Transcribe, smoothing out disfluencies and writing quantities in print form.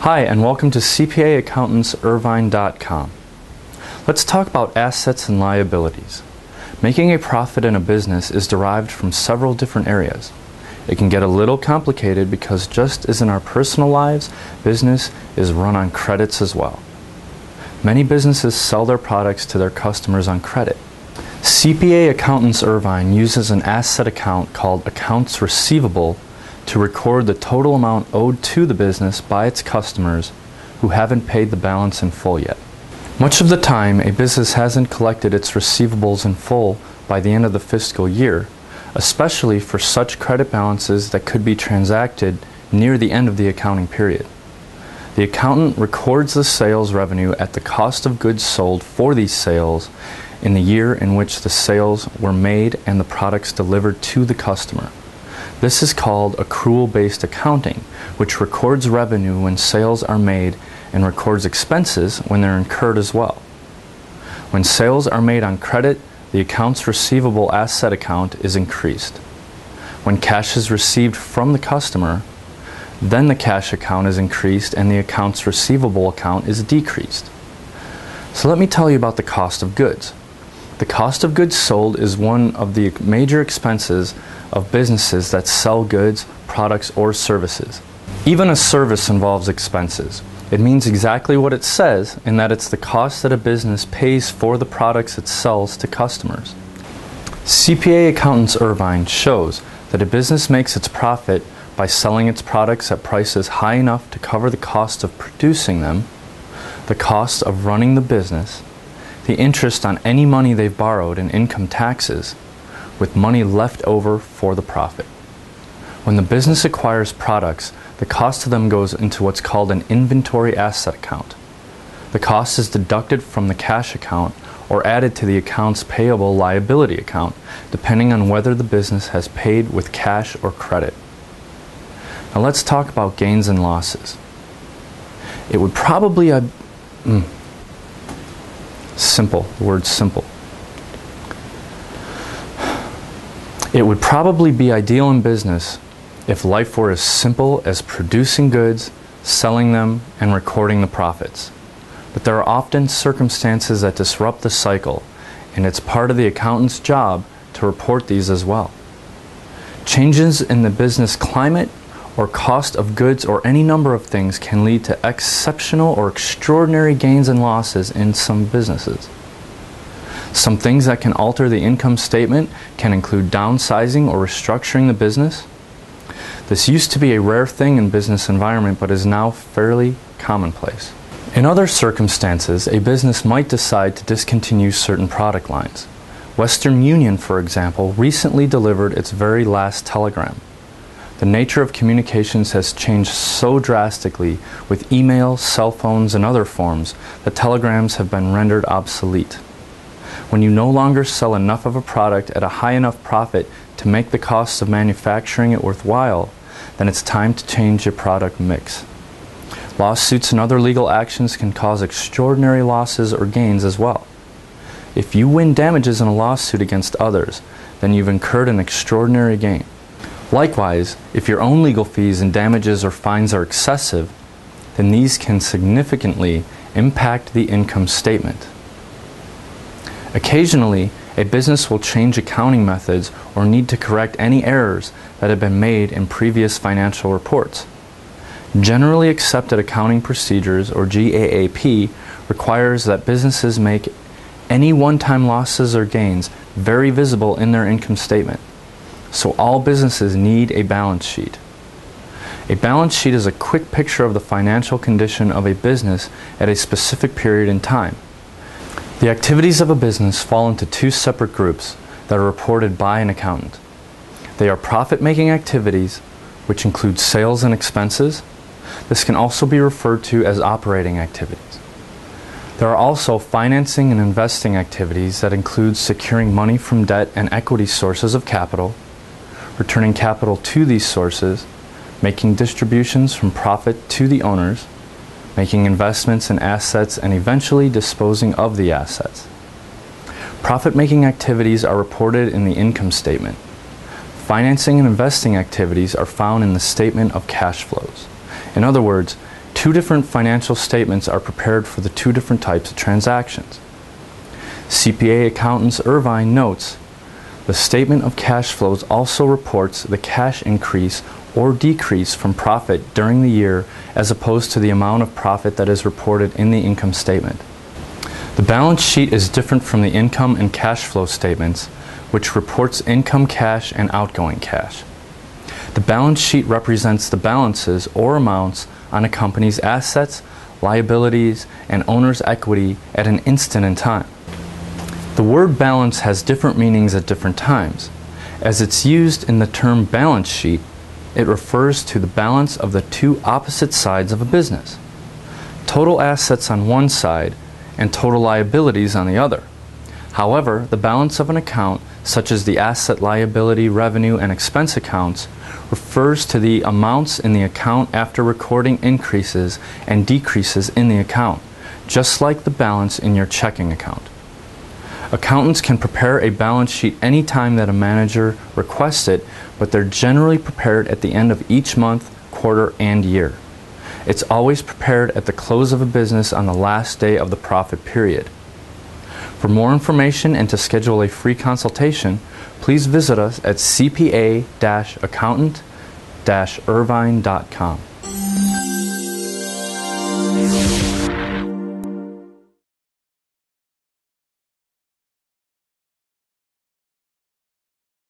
Hi, and welcome to CPAaccountantsirvine.com. Let's talk about assets and liabilities. Making a profit in a business is derived from several different areas. It can get a little complicated because just as in our personal lives, business is run on credits as well. Many businesses sell their products to their customers on credit. CPA Accountants Irvine uses an asset account called accounts receivable to record the total amount owed to the business by its customers who haven't paid the balance in full yet. Much of the time, a business hasn't collected its receivables in full by the end of the fiscal year, especially for such credit balances that could be transacted near the end of the accounting period. The accountant records the sales revenue at the cost of goods sold for these sales in the year in which the sales were made and the products delivered to the customer. This is called accrual-based accounting, which records revenue when sales are made and records expenses when they're incurred as well. When sales are made on credit, the accounts receivable asset account is increased. When cash is received from the customer, then the cash account is increased and the accounts receivable account is decreased. So let me tell you about the cost of goods. The cost of goods sold is one of the major expenses of businesses that sell goods, products, or services. Even a service involves expenses. It means exactly what it says in that it's the cost that a business pays for the products it sells to customers. CPA Accountants Irvine shows that a business makes its profit by selling its products at prices high enough to cover the cost of producing them, the cost of running the business, the interest on any money they've borrowed in income taxes, with money left over for the profit. When the business acquires products, the cost of them goes into what's called an inventory asset account. The cost is deducted from the cash account or added to the accounts payable liability account, depending on whether the business has paid with cash or credit. Now let's talk about gains and losses. It would probably simple, the word simple. It would probably be ideal in business if life were as simple as producing goods, selling them, and recording the profits. But there are often circumstances that disrupt the cycle, and it's part of the accountant's job to report these as well. Changes in the business climate or cost of goods or any number of things can lead to exceptional or extraordinary gains and losses in some businesses. Some things that can alter the income statement can include downsizing or restructuring the business. This used to be a rare thing in business environment but is now fairly commonplace. In other circumstances, a business might decide to discontinue certain product lines. Western Union, for example, recently delivered its very last telegram. The nature of communications has changed so drastically with email, cell phones, and other forms that telegrams have been rendered obsolete. When you no longer sell enough of a product at a high enough profit to make the costs of manufacturing it worthwhile, then it's time to change your product mix. Lawsuits and other legal actions can cause extraordinary losses or gains as well. If you win damages in a lawsuit against others, then you've incurred an extraordinary gain. Likewise, if your own legal fees and damages or fines are excessive, then these can significantly impact the income statement. Occasionally, a business will change accounting methods or need to correct any errors that have been made in previous financial reports. Generally Accepted Accounting Procedures, or GAAP, requires that businesses make any one-time losses or gains very visible in their income statement. So all businesses need a balance sheet. A balance sheet is a quick picture of the financial condition of a business at a specific period in time. The activities of a business fall into two separate groups that are reported by an accountant. They are profit-making activities, which include sales and expenses. This can also be referred to as operating activities. There are also financing and investing activities that include securing money from debt and equity sources of capital, returning capital to these sources, making distributions from profit to the owners, making investments in assets, and eventually disposing of the assets. Profit-making activities are reported in the income statement. Financing and investing activities are found in the statement of cash flows. In other words, Two different financial statements are prepared for the two different types of transactions. CPA Accountants Irvine notes, the statement of cash flows also reports the cash increase or decrease from profit during the year as opposed to the amount of profit that is reported in the income statement. The balance sheet is different from the income and cash flow statements, which reports income cash and outgoing cash. The balance sheet represents the balances or amounts on a company's assets, liabilities, and owner's equity at an instant in time. The word balance has different meanings at different times. As it's used in the term balance sheet, it refers to the balance of the two opposite sides of a business. Total assets on one side and total liabilities on the other. However, the balance of an account, such as the asset, liability, revenue, and expense accounts, refers to the amounts in the account after recording increases and decreases in the account, just like the balance in your checking account. Accountants can prepare a balance sheet any time that a manager requests it, but they're generally prepared at the end of each month, quarter, and year. It's always prepared at the close of a business on the last day of the profit period. For more information and to schedule a free consultation, please visit us at cpa-accountant-irvine.com.